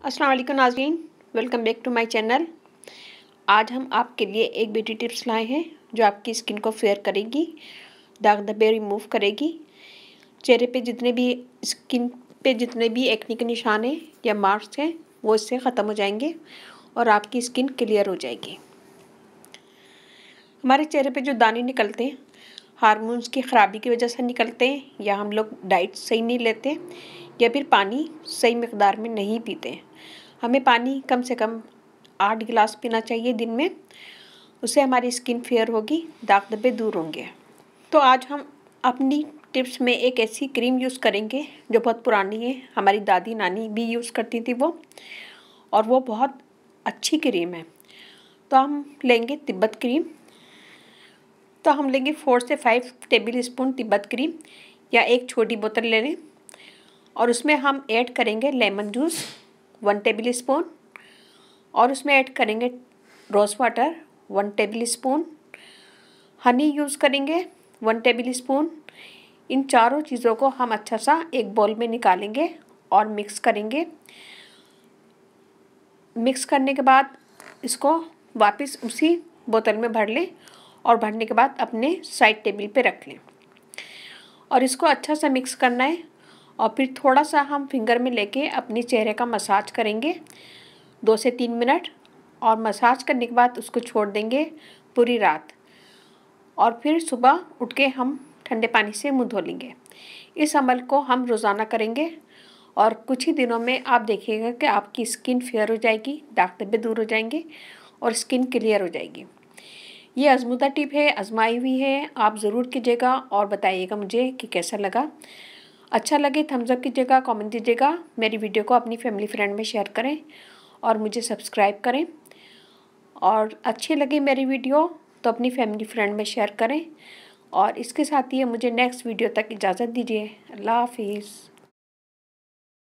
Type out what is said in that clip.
अस्सलाम वालेकुम नाज़रीन, welcome back to my channel. आज हम आपके लिए एक ब्यूटी टिप्स लाए हैं जो आपकी स्किन को फेयर करेगी, दाग धब्बे रिमूव करेगी। चेहरे पे जितने भी स्किन पे जितने भी एक्ने के निशान हैं या मार्क्स हैं वो इससे ख़त्म हो जाएंगे और आपकी स्किन क्लियर हो जाएगी। हमारे चेहरे पे जो दाने निकलते हैं हार्मोन्स की ख़राबी की वजह से निकलते हैं, या हम लोग डाइट सही नहीं लेते, या फिर पानी सही मिकदार में नहीं पीते हैं। हमें पानी कम से कम 8 गिलास पीना चाहिए दिन में। उससे हमारी स्किन फेयर होगी, दाग धब्बे दूर होंगे। तो आज हम अपनी टिप्स में एक ऐसी क्रीम यूज़ करेंगे जो बहुत पुरानी है, हमारी दादी नानी भी यूज़ करती थी वो, और वो बहुत अच्छी क्रीम है। तो हम लेंगे तिब्बत क्रीम। तो हम लेंगे 4 से 5 टेबल स्पून तिब्बत क्रीम, या एक छोटी बोतल ले लें, और उसमें हम ऐड करेंगे लेमन जूस 1 टेबल स्पून, और उसमें ऐड करेंगे rose water 1 tablespoon, honey use करेंगे 1 टेबल स्पून। इन चारों चीज़ों को हम अच्छा सा एक बाउल में निकालेंगे और मिक्स करेंगे। मिक्स करने के बाद इसको वापस उसी बोतल में भर लें, और भरने के बाद अपने साइड टेबल पे रख लें, और इसको अच्छा सा मिक्स करना है। और फिर थोड़ा सा हम फिंगर में लेके अपने चेहरे का मसाज करेंगे 2 से 3 मिनट, और मसाज करने के बाद उसको छोड़ देंगे पूरी रात, और फिर सुबह उठ के हम ठंडे पानी से मुंह धो लेंगे। इस अमल को हम रोज़ाना करेंगे और कुछ ही दिनों में आप देखिएगा कि आपकी स्किन फेयर हो जाएगी, दाग धब्बे दूर हो जाएंगे और स्किन क्लियर हो जाएगी। ये आजमूदा टिप है, आजमाई हुई है, आप ज़रूर कीजिएगा और बताइएगा मुझे कि कैसा लगा। अच्छा लगे थम्स अप कीजिएगा, कमेंट दीजिएगा, मेरी वीडियो को अपनी फैमिली फ्रेंड में शेयर करें और मुझे सब्सक्राइब करें। और अच्छी लगे मेरी वीडियो तो अपनी फैमिली फ्रेंड में शेयर करें। और इसके साथ ही मुझे नेक्स्ट वीडियो तक इजाज़त दीजिए। अल्लाह हाफिज़।